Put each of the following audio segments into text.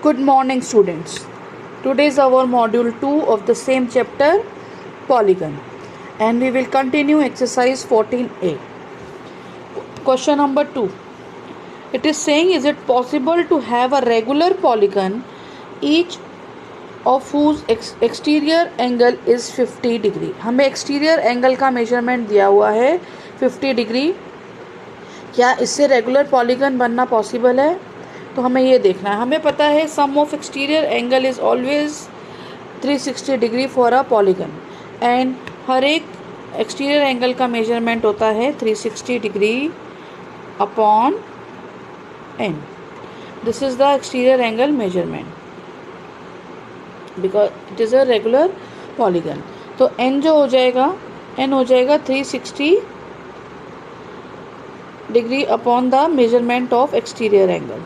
Good morning, students. Today is our module 2 of the same chapter, Polygon, and we will continue exercise 14a. Question number 2. It is saying, is it possible to have a regular polygon, each of whose exterior angle is 50 degree? हमें exterior angle का measurement दिया हुआ है 50 degree. क्या इससे regular polygon बनना possible है? तो हमें ये देखना है. हमें पता है sum of exterior angle is always 360 degree for a polygon, and हर एक एक्सटीरियर एंगल का मेजरमेंट होता है 360 degree upon n. This is the exterior angle measurement because it is a regular polygon. तो n जो हो जाएगा, n हो जाएगा 360 degree upon the measurement of exterior angle.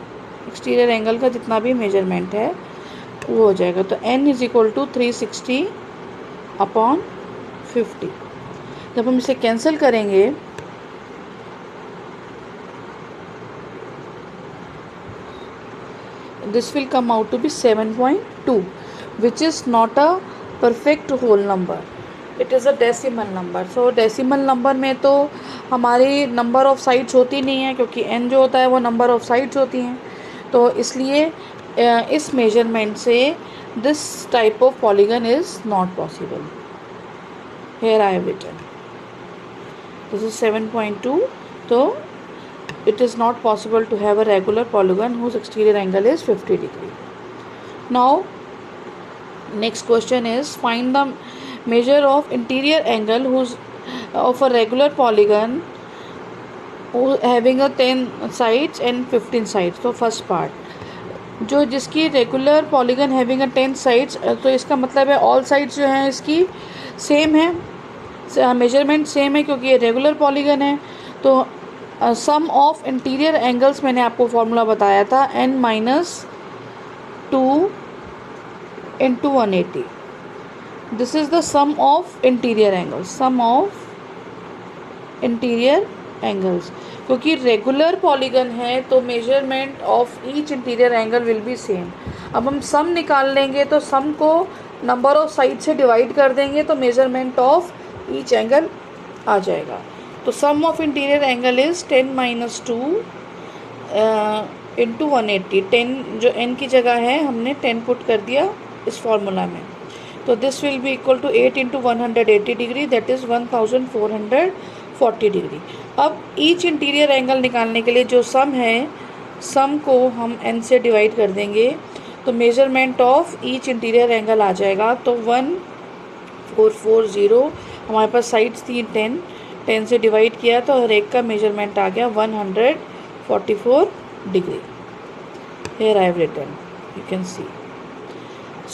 Exterior angle का जितना भी मेजरमेंट है वो हो जाएगा. तो n is equal to 360 upon 50. जब हम इसे कैंसिल करेंगे this will come out to be 7.2, which is not a perfect whole number. It is a decimal number. So decimal number में तो हमारी नंबर ऑफ साइड्स होती नहीं है, क्योंकि n जो होता है वो नंबर ऑफ साइड्स होती हैं. तो इसलिए इस मेजरमेंट से this type of polygon is not possible. Here I have written this is 7.2. तो it is not possible to have a regular polygon whose exterior angle is 50 degree. Now next question is, find the measure of interior angle whose of a regular polygon who having a 10 sides and 15 sides. तो first part जो जिसकी regular polygon having a 10 sides, तो इसका मतलब है all sides जो हैं इसकी सेम है, मेजरमेंट सेम है क्योंकि ये रेगुलर पॉलीगन है. तो सम ऑफ इंटीरियर एंगल्स मैंने आपको फॉर्मूला बताया था, n minus 2 into 180. This is the sum of interior angles. Sum of interior angles, क्योंकि रेगुलर पॉलीगन है तो measurement of each interior angle will be same. अब हम सम निकाल लेंगे तो सम को नंबर ऑफ साइड से डिवाइड कर देंगे तो मेजरमेंट ऑफ ईच एंगल आ जाएगा. तो sum of interior angle is 10 minus 2 into 180. 10 जो n की जगह है हमने 10 पुट कर दिया इस फॉर्मूला में. तो this will be equal to 8 into 180 degree, that is 1440 degree. अब ईच इंटीरियर एंगल निकालने के लिए जो सम है, सम को हम n से डिवाइड कर देंगे तो measurement of each interior angle आ जाएगा. तो 1440, हमारे पास साइड्स थी 10 से डिवाइड किया तो हर एक का मेजरमेंट आ गया 144 degree. Here I have written, you can see.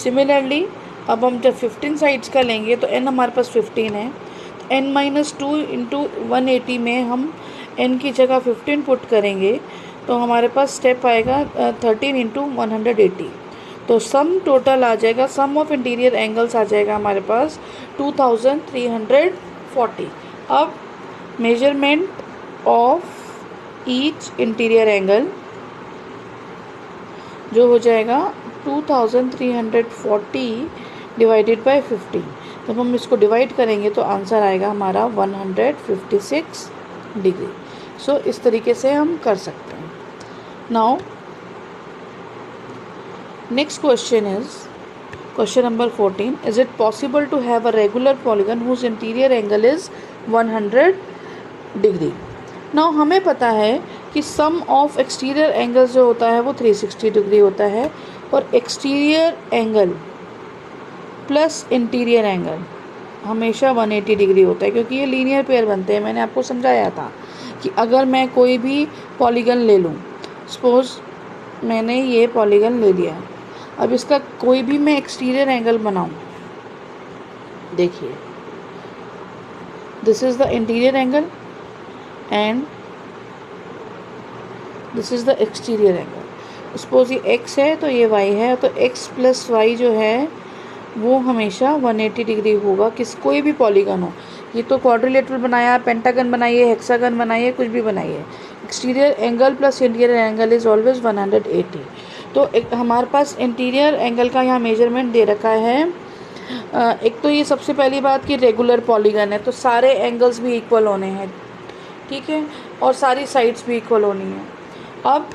Similarly अब हम जब 15 साइड्स का लेंगे तो n हमारे पास 15 है. तो n माइनस 2 इंटू 180 में हम n की जगह 15 पुट करेंगे तो हमारे पास स्टेप आएगा 13 इंटू 180. तो सम टोटल आ जाएगा, सम ऑफ इंटीरियर एंगल्स आ जाएगा हमारे पास 2340. अब measurement of each interior angle जो हो जाएगा 2340 डिवाइडेड बाय 15. जब हम इसको डिवाइड करेंगे तो आंसर आएगा हमारा 156 डिग्री. सो इस तरीके से हम कर सकते हैं. Now next question is question number 14. Is it possible to have a regular polygon whose interior angle is 100 degree? Now हमें पता है कि सम ऑफ एक्सटीरियर एंगल जो होता है वो 360 डिग्री होता है, और exterior angle plus interior angle हमेशा 180 डिग्री होता है, क्योंकि ये लीनियर पेयर बनते हैं. मैंने आपको समझाया था कि अगर मैं कोई भी पॉलीगन ले लूँ, सपोज मैंने ये पॉलीगन ले लिया, अब इसका कोई भी मैं एक्सटीरियर एंगल बनाऊँ, देखिए this is the interior angle and this is the exterior angle. Suppose ये x है तो ये y है, तो x प्लस वाई जो है वो हमेशा 180 डिग्री होगा. कोई भी पॉलीगन हो, ये तो क्वाड्रिलेटरल बनाया, पेंटागन बनाइए, हेक्सागन बनाइए, कुछ भी बनाइए, exterior angle plus interior angle is always 180. तो एक हमारे पास इंटीरियर एंगल का यहाँ मेजरमेंट दे रखा है। एक तो ये सबसे पहली बात कि रेगुलर पॉलीगन है, तो सारे एंगल्स भी इक्वल होने हैं, ठीक है, और सारी साइड्स भी इक्वल होनी है। अब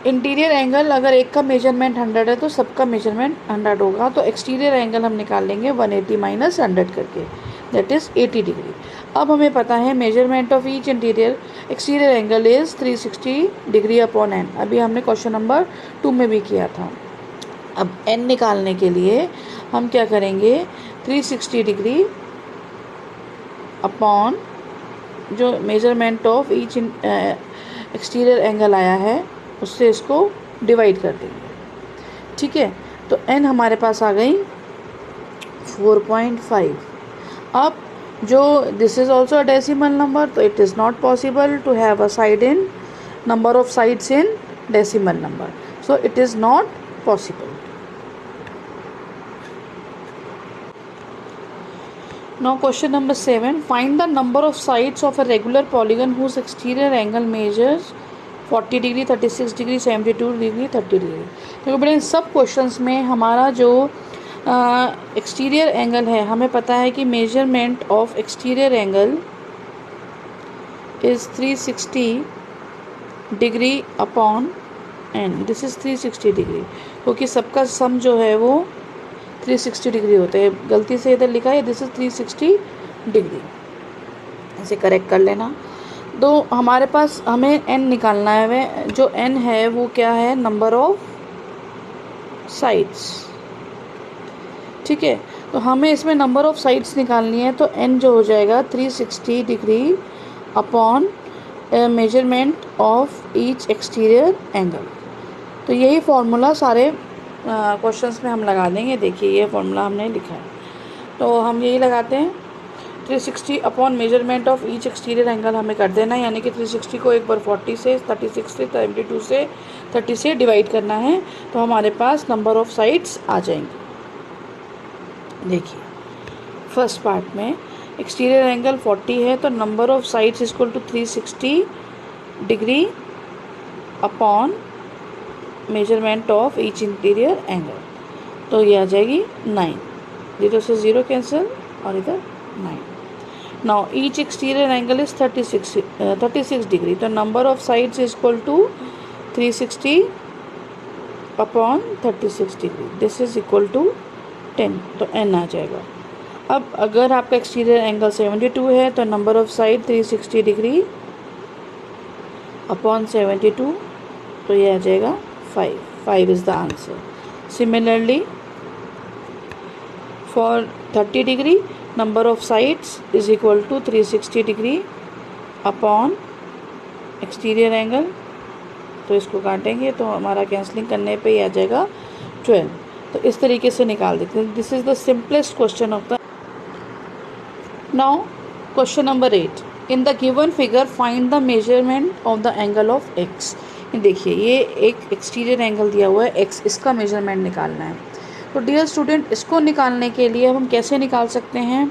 इंटीरियर एंगल अगर एक का मेजरमेंट 100 है तो सबका मेजरमेंट 100 होगा, तो एक्सटीरियर एंगल हम निकाल लेंगे 180 माइनस 100 करके, दैट इज़ 80 डिग्री। अब हमें पता है measurement of each interior exterior angle is 360 degree upon N. अभी हमने क्वेश्चन नंबर 2 में भी किया था। अब एन निकालने के लिए हम क्या करेंगे, 360 डिग्री अपॉन जो measurement of each exterior angle आया है उससे इसको डिवाइड कर देंगे, ठीक है। तो एन हमारे पास आ गई 4.5। अब जो this is also a decimal number, तो it is not possible to have a side in number of sides in decimal number, so it is not possible. Now question number 7, find the number of sides of a regular polygon whose exterior angle measures 40 degree, 36 degree, 72 degree, 30 degree. तो बेटा इन सब questions में हमारा जो exterior angle है, हमें पता है कि measurement of exterior angle is 360 degree upon N. This is 360 degree, क्योंकि सबका सम जो है वो 360 डिग्री होते हैं। गलती से इधर लिखा है दिस इज 360 डिग्री, इसे करेक्ट कर लेना। तो हमारे पास हमें n निकालना है, वह जो n है वो क्या है, नंबर ऑफ साइड्स, ठीक है। तो हमें इसमें नंबर ऑफ साइड्स निकालनी है, तो n जो हो जाएगा 360 degree upon measurement of each exterior angle. तो यही फॉर्मूला सारे क्वेश्चंस में हम लगा देंगे। देखिए ये फॉर्मूला हमने लिखा है, तो हम यही लगाते हैं 360 upon measurement of each exterior angle हमें कर देना है, यानी कि 360 को एक बार 40 से, 36 से, 72 से, 30 से डिवाइड करना है, तो हमारे पास नंबर ऑफ साइड्स आ जाएंगे। देखिए फर्स्ट पार्ट में एक्सटीरियर एंगल 40 है, तो number of sides equal to 360 degree upon measurement of each interior angle, तो ये आ जाएगी 9। 0 से 0 कैंसिल और इधर 9। Now each exterior angle is 36 degree, तो number of sides is equal to 360 upon 36 degree, this is equal to 10, तो n आ जाएगा। अब अगर आपका एक्सटीरियर एंगल 72 है, तो number of side 360 degree upon 72, तो ये आ जाएगा 5 is the answer. Similarly, for 30 degree, number of sides is equal to 360 degree upon exterior angle, तो इसको काटेंगे तो हमारा कैंसलिंग करने पे ही आ जाएगा 12। तो इस तरीके से निकाल देते हैं। This is the simplest question of the. Now question number 8, in the given figure find the measurement of the angle of x. देखिए ये एक एक्सटीरियर एंगल दिया हुआ है एक्स, इसका मेजरमेंट निकालना है। तो डियर स्टूडेंट, इसको निकालने के लिए हम कैसे निकाल सकते हैं,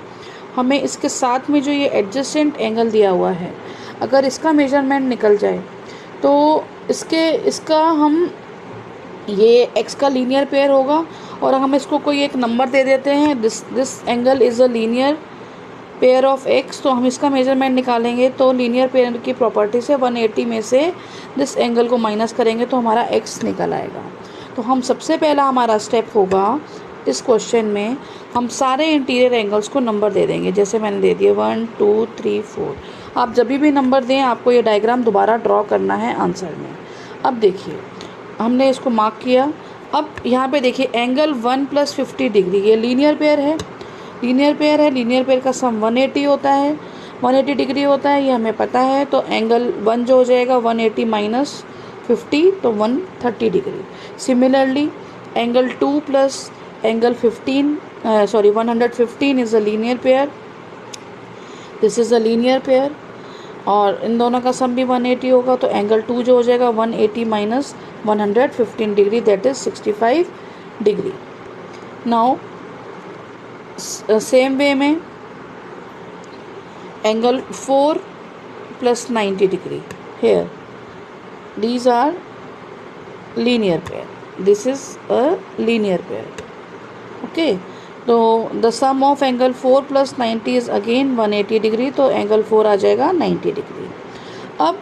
हमें इसके साथ में जो ये एडजेसेंट एंगल दिया हुआ है, अगर इसका मेजरमेंट निकल जाए तो इसका हम ये एक्स का लीनियर पेयर होगा, और हम इसको कोई एक नंबर दे देते हैं, this angle is a linear pair of x, तो हम इसका मेजरमेंट निकालेंगे। तो लीनियर पेयर की प्रॉपर्टी से 180 में से दिस एंगल को माइनस करेंगे तो हमारा एक्स निकल आएगा। तो हम सबसे पहला हमारा स्टेप होगा इस क्वेश्चन में, हम सारे इंटीरियर एंगल्स को नंबर दे देंगे, जैसे मैंने दे दिए 1 2 3 4। आप जब भी नंबर दें आपको ये डायग्राम दोबारा ड्रॉ करना है आंसर में। अब देखिए हमने इसको मार्क किया। अब यहाँ पे देखिए एंगल 1 + 50 डिग्री, ये लीनियर पेयर है, लीनियर पेयर का सम 180 होता है, 180 डिग्री होता है, ये हमें पता है। तो एंगल 1 जो हो जाएगा 180 माइनस 50, तो 130 degree. Similarly angle 2 plus angle 115 is a linear pair, this is a linear pair, और इन दोनों का सम भी 180 होगा। तो एंगल 2 जो हो जाएगा 180 minus 115 degree, that is 65 degree. Now same way में angle 4 + 90 degree, here these are linear pair. This is a linear pair. Okay, तो the sum of angle 4 plus 90 is again 180 degree, तो एंगल 4 आ जाएगा 90 degree. अब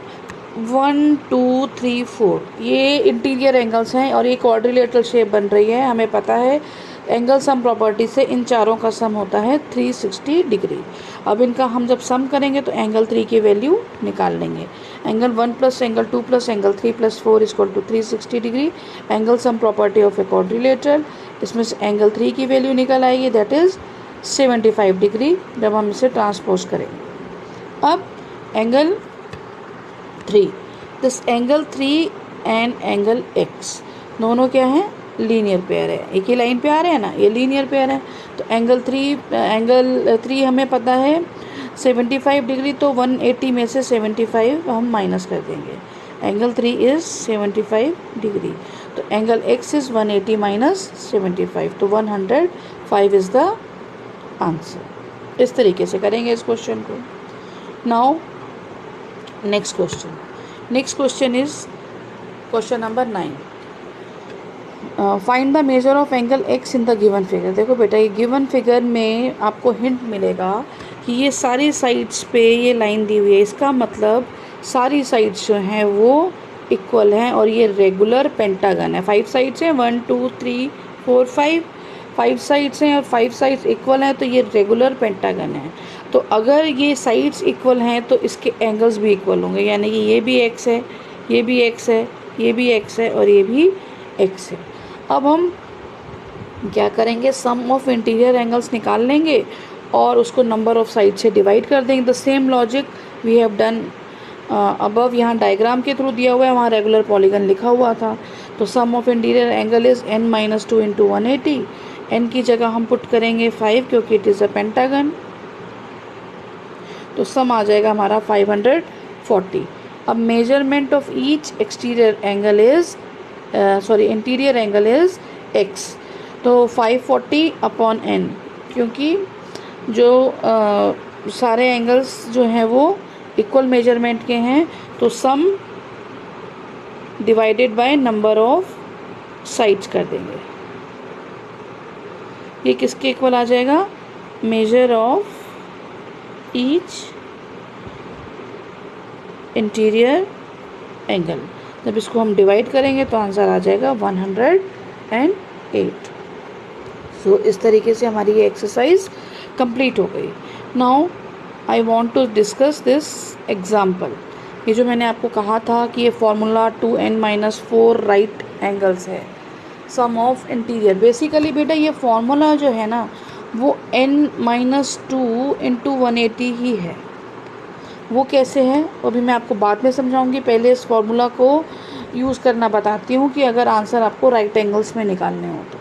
1 2 3 4 ये interior angles हैं और ये quadrilateral shape बन रही है. हमें पता है एंगल सम प्रॉपर्टी से इन चारों का सम होता है 360 डिग्री. अब इनका हम जब सम करेंगे तो एंगल 3 की वैल्यू निकाल लेंगे. Angle 1 plus angle 2 plus angle 3 plus 4 equal to 360 degree. Angle sum property of a quadrilateral, इसमें से एंगल 3 की वैल्यू निकल आएगी, दैट इज़ 75 डिग्री जब हम इसे ट्रांसपोज करेंगे. अब angle 3, this angle 3 and angle x दोनों क्या हैं, लीनियर पेयर है. एक ही लाइन पे आ रहे हैं ना, ये लीनियर पेयर है. तो एंगल 3 हमें पता है 75 डिग्री, तो 180 में से 75 हम माइनस कर देंगे. एंगल 3 इज़ 75 डिग्री, तो एंगल x इज़ 180 माइनस 75, तो 105 इज़ द आंसर. इस तरीके से करेंगे इस क्वेश्चन को. Now next question is question number 9. Find the measure of angle x in the given figure. देखो बेटा, ये गिवन फिगर में आपको हिंट मिलेगा कि ये सारी साइड्स पे ये लाइन दी हुई है. इसका मतलब सारी साइड्स जो हैं वो इक्वल हैं और ये रेगुलर पेंटागन है. 5 साइड्स हैं, 1 2 3 4 5 साइड्स हैं और 5 साइड्स इक्वल हैं, तो ये रेगुलर पेंटागन है. तो अगर ये साइड्स इक्वल हैं तो इसके एंगल्स भी इक्वल होंगे, यानी कि ये भी x है, ये भी x है, ये भी x है और ये भी x है. अब हम क्या करेंगे, सम ऑफ इंटीरियर एंगल्स निकाल लेंगे और उसको नंबर ऑफ साइड से डिवाइड कर देंगे. The same logic we have done above. यहाँ डायग्राम के थ्रू दिया हुआ है, वहाँ रेगुलर पॉलीगन लिखा हुआ था. तो sum of interior angle is n-2 into 180. n की जगह हम पुट करेंगे 5 क्योंकि इट इज़ अ पेंटागन, तो सम आ जाएगा हमारा 540. अब measurement of each exterior angle is interior angle is x, तो 540 अपॉन n, क्योंकि जो सारे एंगल्स जो हैं वो इक्वल मेजरमेंट के हैं, तो सम divided by number of sides कर देंगे. ये किसके इक्वल आ जाएगा, measure of each interior angle. जब इसको हम डिवाइड करेंगे तो आंसर आ जाएगा 108. सो इस तरीके से हमारी ये एक्सरसाइज कंप्लीट हो गई. Now I want to discuss this example. ये जो मैंने आपको कहा था कि ये फार्मूला 2n-4 राइट एंगल्स है, सम ऑफ इंटीरियर. बेसिकली बेटा ये फार्मूला जो है ना वो n-2 इंटू 180 ही है. वो कैसे है वो भी मैं आपको बाद में समझाऊंगी. पहले इस फार्मूला को यूज़ करना बताती हूँ कि अगर आंसर आपको राइट एंगल्स में निकालने हो तो.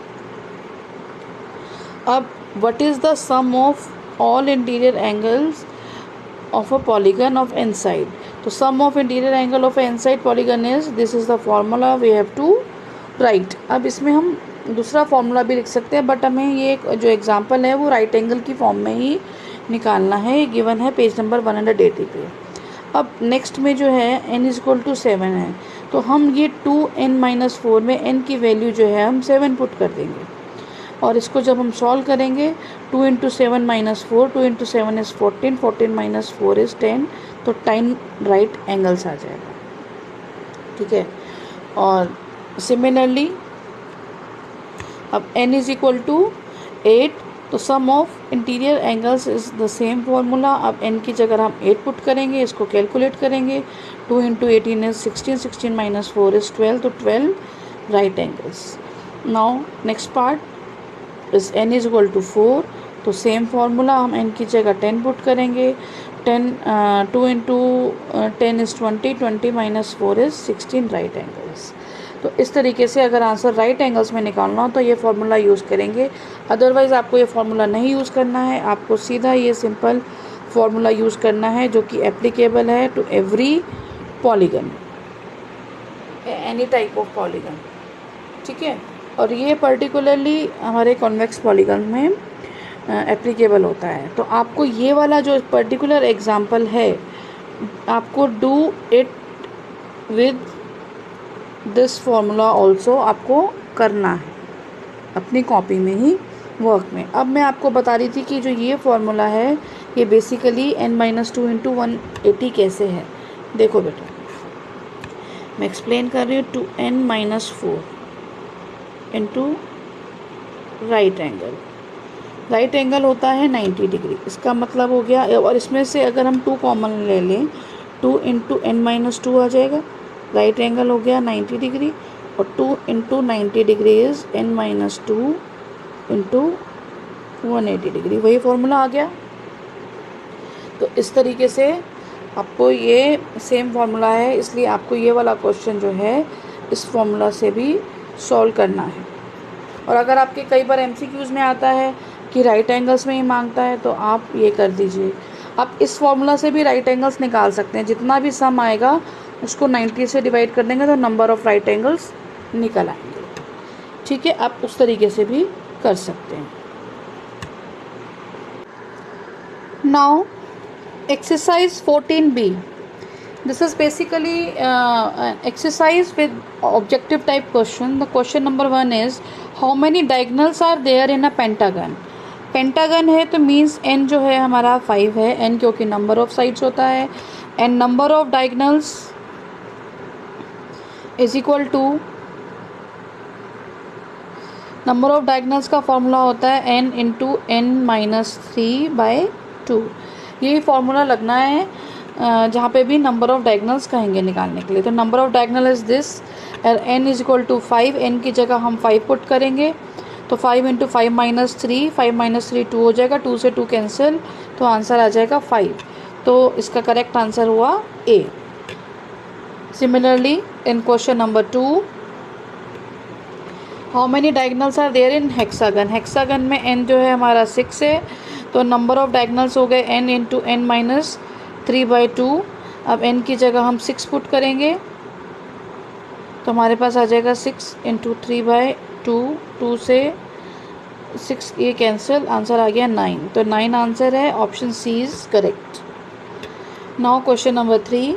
अब what is the sum of all interior angles of a polygon of N side. तो sum of interior angle of N side polygon is, this is the formula we have to write. अब इसमें हम दूसरा formula भी लिख सकते हैं, but हमें ये जो एग्जांपल है वो राइट एंगल की फॉर्म में ही निकालना है. ये गिवन है पेज नंबर 180 पे. अब नेक्स्ट में जो है n = 7 है, तो हम ये 2n-4 में n की वैल्यू जो है हम 7 पुट कर देंगे और इसको जब हम सॉल्व करेंगे 2 × 7 - 4, 2 × 7 इज़ 14, 14 - 4 इज़ 10, तो 10 राइट एंगल्स आ जाएगा. ठीक है. और सिमिलरली अब n = 8, तो sum of interior angles is the same formula. अब n की जगह हम 8 पुट करेंगे, इसको कैलकुलेट करेंगे. 2 × 18 इज़ 16, 16 - 4 इज़ 12, तो 12 right angles. Now next part is n = 4, तो सेम फार्मूला, हम n की जगह 10 पुट करेंगे. 2 × 10 इज़ 20, 20 - 4 इज़ 16 राइट एंगल्स. तो इस तरीके से अगर आंसर राइट एंगल्स में निकालना हो तो ये फार्मूला यूज़ करेंगे. अदरवाइज़ आपको ये फार्मूला नहीं यूज़ करना है, आपको सीधा ये सिंपल फार्मूला यूज़ करना है जो कि एप्लीकेबल है to every polygon, any type of polygon. ठीक है. और ये पर्टिकुलरली हमारे कॉन्वेक्स पॉलीगन में एप्लीकेबल होता है. तो आपको ये वाला जो पर्टिकुलर एग्जांपल है आपको do it with this formula also आपको करना है अपनी कॉपी में ही वर्क में। अब मैं आपको बता रही थी कि जो ये फॉर्मूला है ये बेसिकली n-2 इंटू 180 कैसे है। देखो बेटा मैं एक्सप्लेन कर रही हूँ। 2n-4 इंटू राइट एंगल होता है 90 डिग्री। इसका मतलब हो गया, और इसमें से अगर हम 2 कॉमन ले लें 2 इंटू n-2 आ जाएगा। राइट एंगल हो गया 90 डिग्री और 2 into 90 degree is n-2 into 180 degree, वही फॉर्मूला आ गया। तो इस तरीके से आपको ये सेम फार्मूला है, इसलिए आपको ये वाला क्वेश्चन जो है इस फॉर्मूला से भी सॉल्व करना है। और अगर आपके कई बार MCQs में आता है कि राइट एंगल्स में ही मांगता है तो आप ये कर दीजिए। आप इस फॉर्मूला से भी राइट एंगल्स निकाल सकते हैं। जितना भी सम आएगा उसको 90 से डिवाइड कर देंगे तो नंबर ऑफ़ राइट एंगल्स निकल आएंगे। ठीक है, आप उस तरीके से भी कर सकते हैं। Now exercise 14b, this is basically an exercise with objective type question. The question number 1 is how many diagonals are there in a pentagon. Pentagon है तो मीन्स n जो है हमारा 5 है, n क्योंकि नंबर ऑफ साइड्स होता है, and number of diagonals is equal to number of diagonals का फॉर्मूला होता है n इंटू n-3/2। यही फार्मूला लगना है जहाँ पे भी नंबर ऑफ डायगनल्स कहेंगे निकालने के लिए। तो number of diagonal is this, n is equal to 5, n की जगह हम 5 पुट करेंगे तो 5 इंटू 5-3, 5-3 2 हो जाएगा, 2 से 2 कैंसिल, तो आंसर आ जाएगा 5। तो इसका करेक्ट आंसर हुआ A। Similarly in question number 2, how many diagonals are there in hexagon. Hexagon में n जो है हमारा 6 है, तो नंबर ऑफ डायगनल्स हो गए n इंटू n-3/2। अब n की जगह हम 6 पुट करेंगे तो हमारे पास आ जाएगा 6 इंटू 3/2, 2 से 6 ये कैंसिल, आंसर आ गया 9। तो 9 आंसर है, option C is correct. Now question number 3,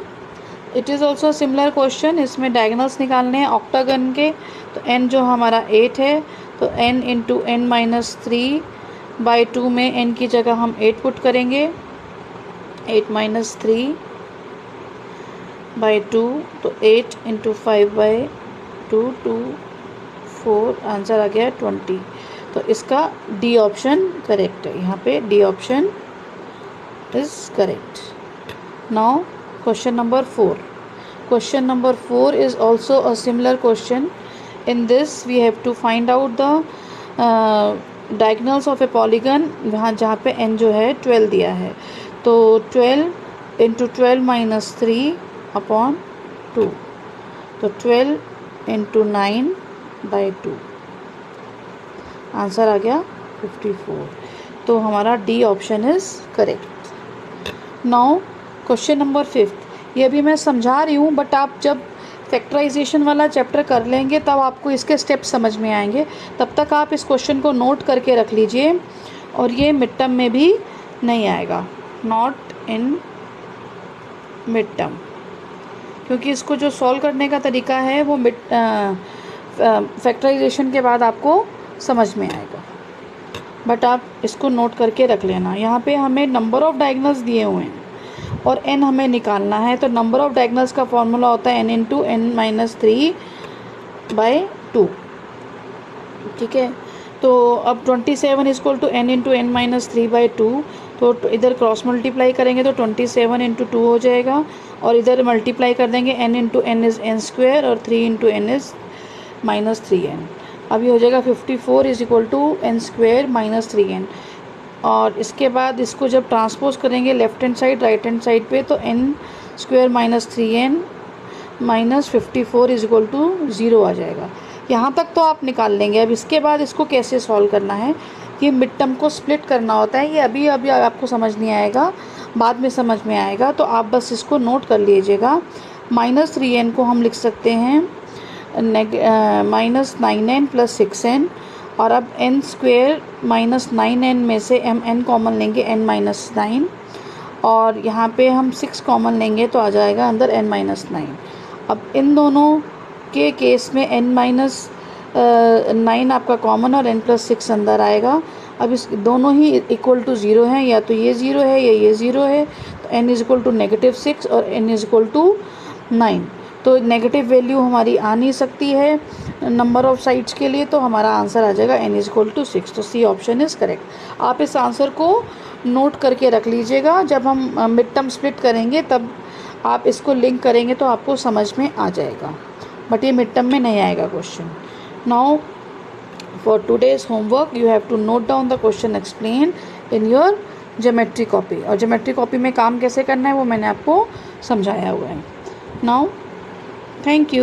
it is also similar question. इसमें डायगनल्स निकालने हैं ऑक्टागन के। तो n जो हमारा 8 है तो n इंटू n-3/2 में n की जगह हम 8 पुट करेंगे, 8-3/2, तो 8 इंटू 5/2, 2 4, आंसर आ गया 20। तो इसका डी ऑप्शन करेक्ट है, यहाँ पे D option is correct. Now question number 4. Question number 4 is also a similar question. In this we have to find out the diagonals of a polygon, वहाँ जहाँ पे n जो है 12 दिया है। तो 12 इंटू 12-3/2, तो 12 इंटू 9/2, आंसर आ गया 54। तो हमारा D option is correct. Now question number 5, ये अभी मैं समझा रही हूँ, बट आप जब फैक्टराइजेशन वाला चैप्टर कर लेंगे तब आपको इसके स्टेप समझ में आएंगे। तब तक आप इस क्वेश्चन को नोट करके रख लीजिए, और ये मिड टर्म में भी नहीं आएगा, नॉट इन मिड टर्म, क्योंकि इसको जो सॉल्व करने का तरीका है वो फैक्टराइजेशन के बाद आपको समझ में आएगा। बट आप इसको नोट करके रख लेना। यहाँ पे हमें नंबर ऑफ़ डायगनल्स दिए हुए हैं और n हमें निकालना है। तो नंबर ऑफ़ डायगनल्स का फॉर्मूला होता है n इंटू n-3/2। ठीक है, तो अब 27 equal to n into n-3/2, तो इधर क्रॉस मल्टीप्लाई करेंगे तो 27 इंटू 2 हो जाएगा, और इधर मल्टीप्लाई कर देंगे n into n is n² और 3 इंटू n इज़ -3n। अब ये हो जाएगा 54 is equal to n² -3n। और इसके बाद इसको जब ट्रांसपोज करेंगे left hand side right hand side पे, तो n² -3n -54 is equal to 0 आ जाएगा। यहाँ तक तो आप निकाल लेंगे। अब इसके बाद इसको कैसे सॉल्व करना है, ये मिड टर्म को स्प्लिट करना होता है। ये अभी आपको समझ नहीं आएगा, बाद में समझ में आएगा, तो आप बस इसको नोट कर लीजिएगा। -3n को हम लिख सकते हैं -9n + 6n, और अब n² -9n में से हम n कॉमन लेंगे n-9, और यहाँ पे हम 6 कॉमन लेंगे तो आ जाएगा अंदर n-9। अब इन दोनों के केस में n-9 आपका कॉमन और n+6 अंदर आएगा। अब इस दोनों ही इक्वल टू 0 हैं, या तो ये 0 है या ये 0 है, तो n इज इक्वल टू -6 और n इज इक्वल टू 9। तो नेगेटिव वैल्यू हमारी आ नहीं सकती है नंबर ऑफ साइड्स के लिए, तो हमारा आंसर आ जाएगा n इज इक्वल टू 6। तो सी ऑप्शन इज़ करेक्ट। आप इस आंसर को नोट करके रख लीजिएगा, जब हम मिड टर्म स्प्लिट करेंगे तब आप इसको लिंक करेंगे तो आपको समझ में आ जाएगा, बट ये मिड टर्म में नहीं आएगा question. Now for today's homework you have to note down the question explain in your geometry copy, और ज्योमेट्री कॉपी में काम कैसे करना है वो मैंने आपको समझाया हुआ है। Now thank you.